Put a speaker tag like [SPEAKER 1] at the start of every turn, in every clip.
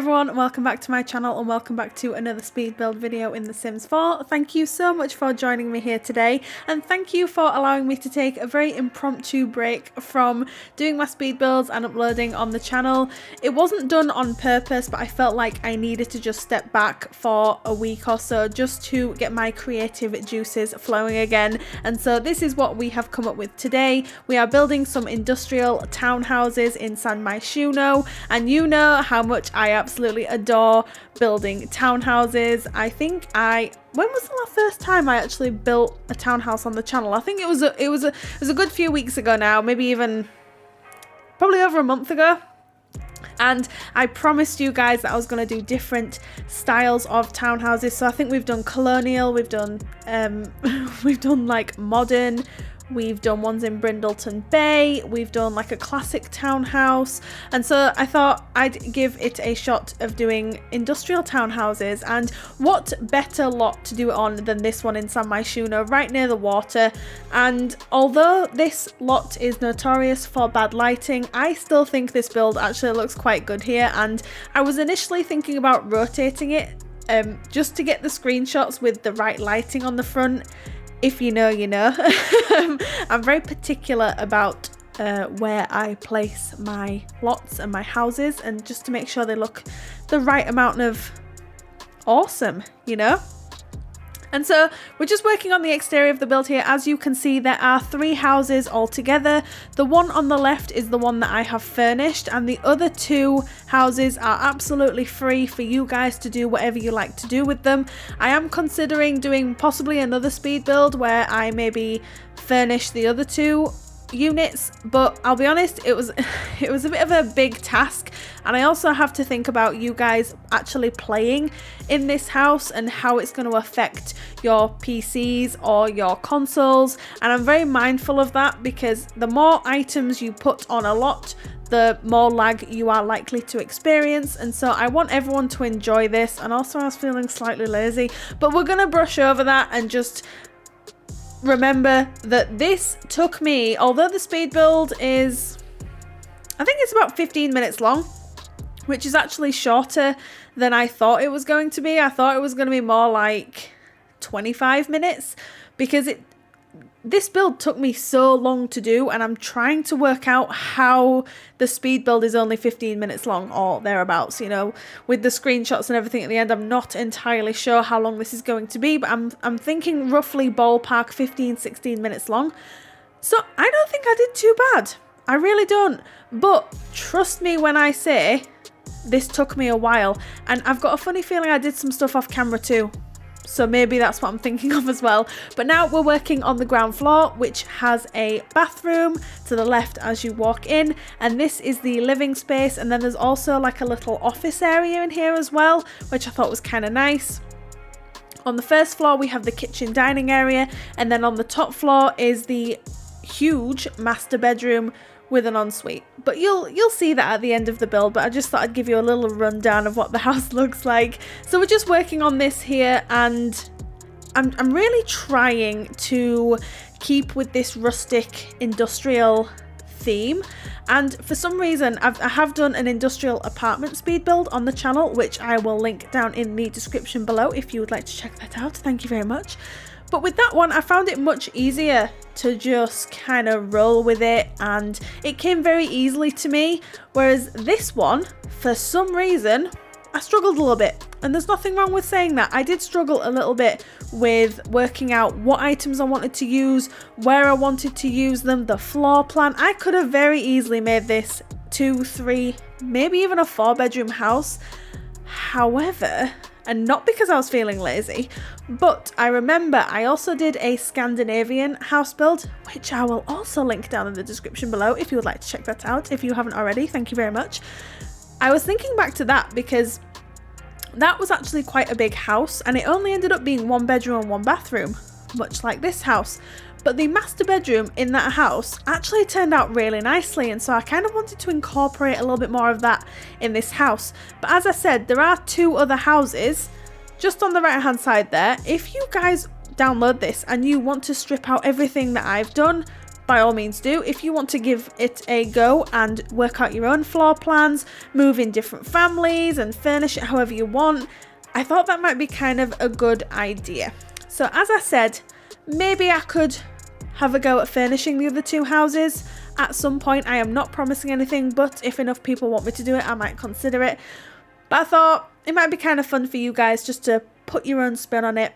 [SPEAKER 1] everyone, welcome back to my channel and welcome back to another speed build video in The Sims 4. Thank you so much for joining me here today, and thank you for allowing me to take a very impromptu break from doing my speed builds and uploading on the channel. It wasn't done on purpose, but I felt like I needed to just step back for a week or so just to get my creative juices flowing again. And so this is what we have come up with today. We are building some industrial townhouses in San Myshuno, and you know how much I absolutely adore building townhouses. When was the first time I actually built a townhouse on the channel? I think it was a good few weeks ago now, maybe even probably over a month ago. And I promised you guys that I was going to do different styles of townhouses. So I think we've done colonial, we've done like modern, we've done ones in Brindleton Bay, we've done like a classic townhouse, and so I thought I'd give it a shot of doing industrial townhouses. And what better lot to do it on than this one in San Myshuno, right near the water. And although this lot is notorious for bad lighting, I still think this build actually looks quite good here, and I was initially thinking about rotating it just to get the screenshots with the right lighting on the front. If you know, you know. I'm very particular about where I place my lots and my houses, and just to make sure they look the right amount of awesome, you know. And so we're just working on the exterior of the build here. As you can see, there are 3 houses altogether. The one on the left is the one that I have furnished, and the other 2 houses are absolutely free for you guys to do whatever you like to do with them. I am considering doing possibly another speed build where I maybe furnish the other 2 units, but I'll be honest, it was a bit of a big task, and I also have to think about you guys actually playing in this house and how it's going to affect your PCs or your consoles. And I'm very mindful of that, because the more items you put on a lot, the more lag you are likely to experience. And so I want everyone to enjoy this. And also I was feeling slightly lazy, but we're gonna brush over that and just remember that this took me, although the speed build is, I think it's about 15 minutes long, which is actually shorter than I thought it was going to be. I thought it was going to be more like 25 minutes, because this build took me so long to do, and I'm trying to work out how the speed build is only 15 minutes long or thereabouts, you know, with the screenshots and everything at the end. I'm not entirely sure how long this is going to be, but I'm thinking roughly ballpark 15-16 minutes long. So I don't think I did too bad. I really don't. But trust me when I say this took me a while, and I've got a funny feeling I did some stuff off camera too. So maybe that's what I'm thinking of as well. But now we're working on the ground floor, which has a bathroom to the left as you walk in, and this is the living space. And then there's also like a little office area in here as well, which I thought was kind of nice. On the first floor we have the kitchen dining area, and then on the top floor is the huge master bedroom with an ensuite. But you'll see that at the end of the build, but I just thought I'd give you a little rundown of what the house looks like. So we're just working on this here, and I'm really trying to keep with this rustic industrial theme. And for some reason I have done an industrial apartment speed build on the channel, which I will link down in the description below if you would like to check that out. Thank you very much. But with that one, I found it much easier to just kind of roll with it, and it came very easily to me. Whereas this one, for some reason, I struggled a little bit. And there's nothing wrong with saying that. I did struggle a little bit with working out what items I wanted to use, where I wanted to use them, the floor plan. I could have very easily made this 2, 3, maybe even a 4-bedroom house. However, and not because I was feeling lazy, but I remember I also did a Scandinavian house build, which I will also link down in the description below if you would like to check that out. If you haven't already, thank you very much. I was thinking back to that because that was actually quite a big house, and it only ended up being 1 bedroom and 1 bathroom, much like this house. But the master bedroom in that house actually turned out really nicely, and so I kind of wanted to incorporate a little bit more of that in this house. But as I said, there are 2 other houses just on the right hand side there. If you guys download this and you want to strip out everything that I've done, by all means do. If you want to give it a go and work out your own floor plans, move in different families and furnish it however you want, I thought that might be kind of a good idea. So as I said, maybe I could have a go at furnishing the other two houses at some point. I am not promising anything, but if enough people want me to do it, I might consider it. But I thought it might be kind of fun for you guys just to put your own spin on it,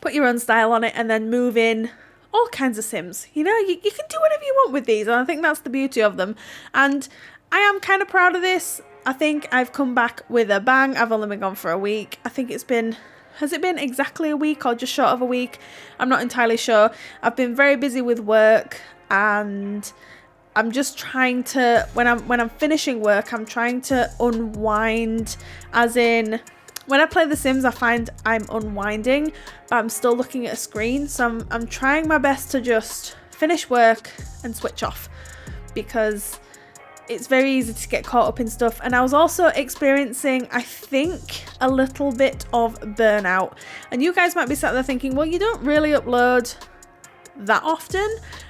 [SPEAKER 1] put your own style on it, and then move in all kinds of Sims. You know, you can do whatever you want with these, and I think that's the beauty of them. And I am kind of proud of this. I think I've come back with a bang. I've only been gone for a week. I think it's been, has it been exactly a week or just short of a week? I'm not entirely sure. I've been very busy with work, and I'm just trying to, when I'm finishing work, I'm trying to unwind, as in, when I play The Sims, I find I'm unwinding, but I'm still looking at a screen. So I'm trying my best to just finish work and switch off, because it's very easy to get caught up in stuff. And I was also experiencing, I think, a little bit of burnout. And you guys might be sat there thinking, well, you don't really upload that often.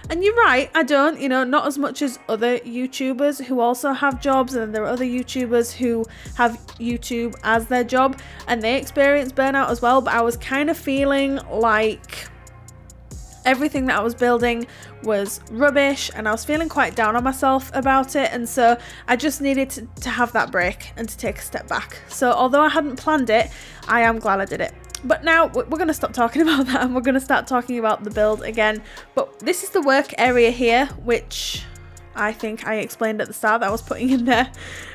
[SPEAKER 1] And you're right, I don't, you know, not as much as other YouTubers who also have jobs, and there are other YouTubers who have YouTube as their job and they experience burnout as well. But I was kind of feeling like everything that I was building was rubbish, and I was feeling quite down on myself about it, and so I just needed to have that break and to take a step back. So although I hadn't planned it, I am glad I did it. But now we're going to stop talking about that, and we're going to start talking about the build again. But this is the work area here, which I think I explained at the start that I was putting in there,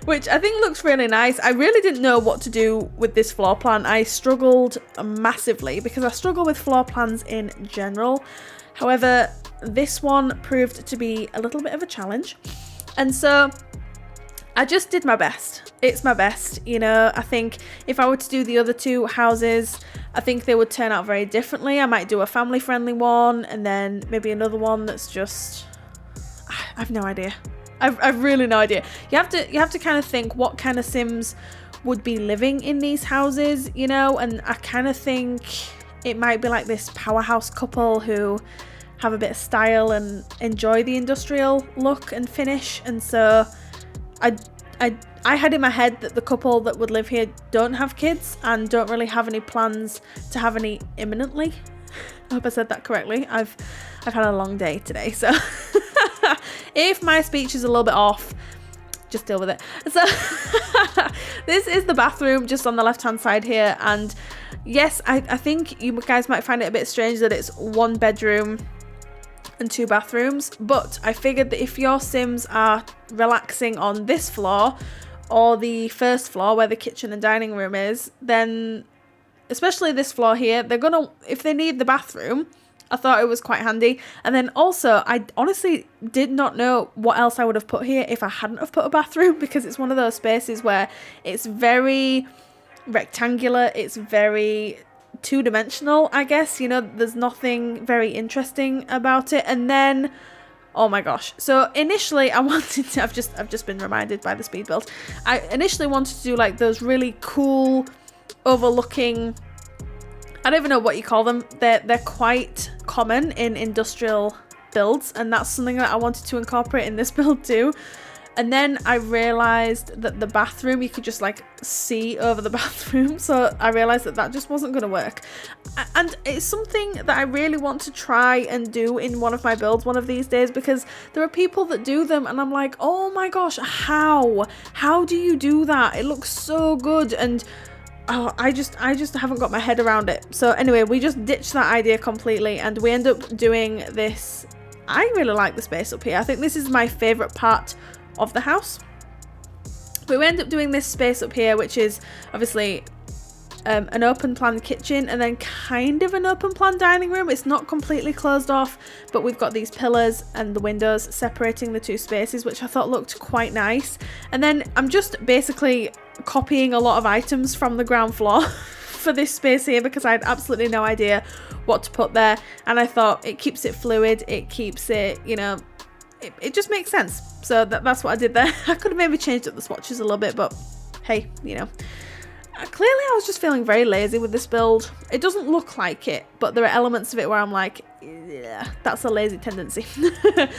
[SPEAKER 1] which I think looks really nice. I really didn't know what to do with this floor plan. I struggled massively because I struggle with floor plans in general. However, this one proved to be a little bit of a challenge. And so I just did my best. It's my best, you know. I think if I were to do the other two houses, I think they would turn out very differently. I might do a family friendly one, and then maybe another one that's just, I have no idea. I've really no idea. You have to kind of think what kind of Sims would be living in these houses, you know, and I kind of think it might be like this powerhouse couple who have a bit of style and enjoy the industrial look and finish. And so I had in my head that the couple that would live here don't have kids and don't really have any plans to have any imminently. I hope I said that correctly. I've had a long day today, so if my speech is a little bit off, just deal with it. So this is the bathroom just on the left hand side here, and yes, I think you guys might find it a bit strange that it's one bedroom and two bathrooms, but I figured that if your Sims are relaxing on this floor or the first floor where the kitchen and dining room is, then especially this floor here, they're gonna, if they need the bathroom, I thought it was quite handy. And then also, I honestly did not know what else I would have put here if I hadn't have put a bathroom, because it's one of those spaces where it's very rectangular, it's very two-dimensional, I guess, you know, there's nothing very interesting about it. And then, oh my gosh, so initially I wanted to, I've just been reminded by the speed build, I initially wanted to do like those really cool overlooking, I don't even know what you call them, they're quite common in industrial builds, and that's something that I wanted to incorporate in this build too. And then I realized that the bathroom, you could just like see over the bathroom. So I realized that that just wasn't going to work. And it's something that I really want to try and do in one of my builds one of these days, because there are people that do them and I'm like, oh my gosh, how do you do that? It looks so good. And oh, I just haven't got my head around it. So anyway, we just ditched that idea completely and we end up doing this. I really like the space up here. I think this is my favorite part of the house. But we end up doing this space up here, which is obviously an open plan kitchen and then kind of an open plan dining room. It's not completely closed off, but we've got these pillars and the windows separating the two spaces, which I thought looked quite nice. And then I'm just basically copying a lot of items from the ground floor for this space here, because I had absolutely no idea what to put there, and I thought it keeps it fluid, it keeps it, you know, it just makes sense. So that's what I did there. I could have maybe changed up the swatches a little bit, but hey, you know, clearly I was just feeling very lazy with this build. It doesn't look like it, but there are elements of it where I'm like, yeah, that's a lazy tendency. But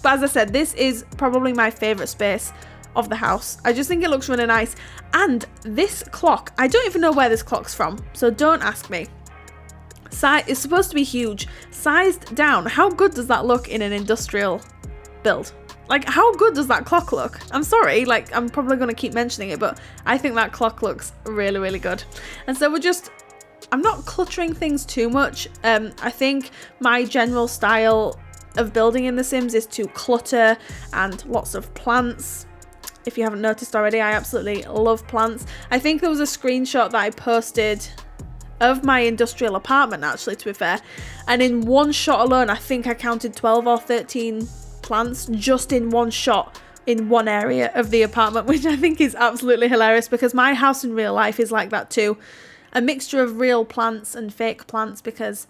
[SPEAKER 1] as I said, this is probably my favourite space of the house. I just think it looks really nice. And this clock, I don't even know where this clock's from, so don't ask me. It's supposed to be huge. Sized down, how good does that look in an industrial build? Like, how good does that clock look? I'm sorry, like, I'm probably going to keep mentioning it, but I think that clock looks really, really good. And so I'm not cluttering things too much. I think my general style of building in The Sims is to clutter and lots of plants. If you haven't noticed already, I absolutely love plants. I think there was a screenshot that I posted of my industrial apartment, actually, to be fair. And in one shot alone, I think I counted 12 or 13 plants just in one shot in one area of the apartment, which I think is absolutely hilarious because my house in real life is like that too. A mixture of real plants and fake plants because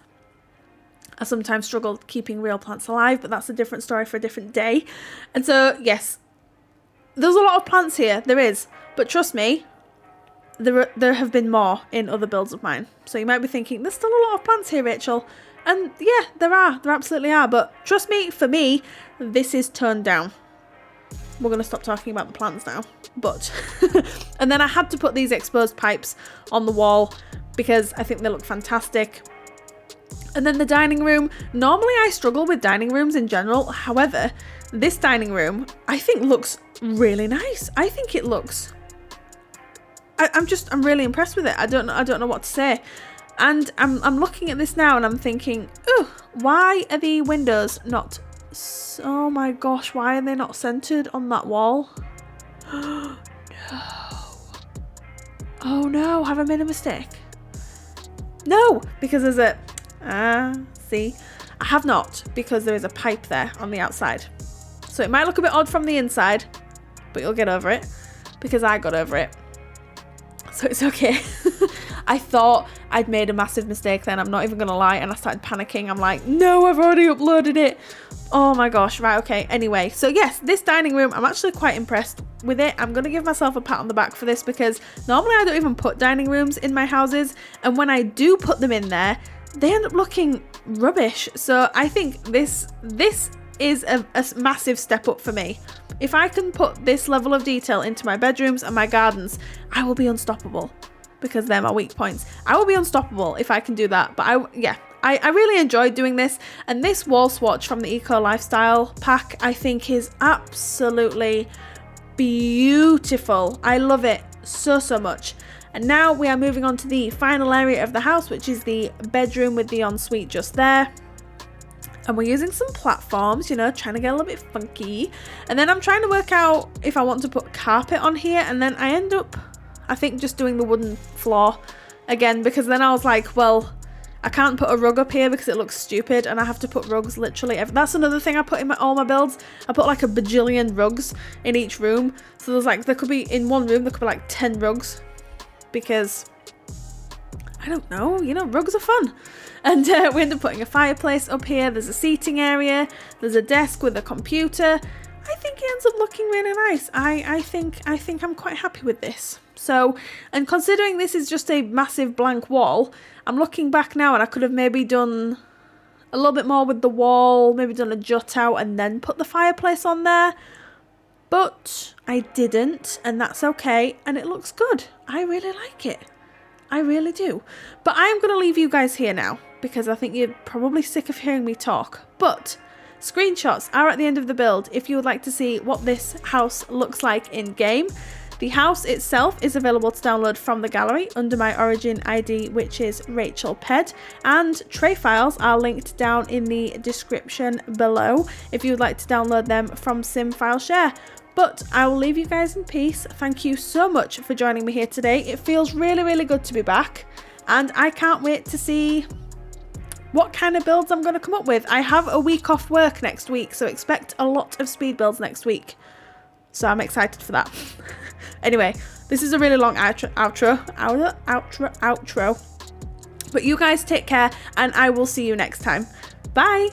[SPEAKER 1] I sometimes struggle keeping real plants alive, but that's a different story for a different day. And so, yes, there's a lot of plants here, there is, but trust me, there have been more in other builds of mine. So you might be thinking, there's still a lot of plants here, Rachel. And yeah, there absolutely are. But trust me, for me, this is toned down. We're going to stop talking about the plants now. But, and then I had to put these exposed pipes on the wall because I think they look fantastic. And then the dining room. Normally I struggle with dining rooms in general. However, this dining room, I think looks really nice. I think it looks... I'm really impressed with it. I don't know what to say. And I'm looking at this now and I'm thinking, oh, why are the windows not, oh my gosh, why are they not centered on that wall? No. Oh no, have I made a mistake? No, because there's see, I have not, because there is a pipe there on the outside. So it might look a bit odd from the inside, but you'll get over it because I got over it. So it's okay. I thought I'd made a massive mistake then, I'm not even gonna lie, and I started panicking. I'm like, no, I've already uploaded it. Oh my gosh, right, okay. Anyway, so yes, this dining room, I'm actually quite impressed with it. I'm gonna give myself a pat on the back for this because normally I don't even put dining rooms in my houses, and when I do put them in there, they end up looking rubbish. So I think this is a massive step up for me. If I can put this level of detail into my bedrooms and my gardens, I will be unstoppable because they're my weak points. I will be unstoppable if I can do that. But I really enjoyed doing this, and this wall swatch from the Eco Lifestyle pack I think is absolutely beautiful. I love it so much. And now we are moving on to the final area of the house, which is the bedroom with the ensuite just there. And we're using some platforms, you know, trying to get a little bit funky. And then I'm trying to work out if I want to put carpet on here, and then I end up, I think, just doing the wooden floor again, because then I was like, well, I can't put a rug up here because it looks stupid, and I have to put rugs literally that's another thing I put in all my builds. I put like a bajillion rugs in each room. So there's like, there could be, in one room, there could be like 10 rugs because, I don't know, you know, rugs are fun. And we end up putting a fireplace up here. There's a seating area. There's a desk with a computer. I think it ends up looking really nice. I think I'm quite happy with this. So, and considering this is just a massive blank wall, I'm looking back now and I could have maybe done a little bit more with the wall, maybe done a jut out and then put the fireplace on there. But I didn't, and that's okay. And it looks good. I really like it. I really do. But I'm going to leave you guys here now because I think you're probably sick of hearing me talk. But screenshots are at the end of the build if you would like to see what this house looks like in game. The house itself is available to download from the gallery under my origin ID, which is RachelPedd, and tray files are linked down in the description below if you would like to download them from Sim File Share. But I will leave you guys in peace. Thank you so much for joining me here today. It feels really, really good to be back, and I can't wait to see what kind of builds I'm going to come up with. I have a week off work next week, so expect a lot of speed builds next week. So I'm excited for that. Anyway, this is a really long outro. But you guys take care, and I will see you next time. Bye!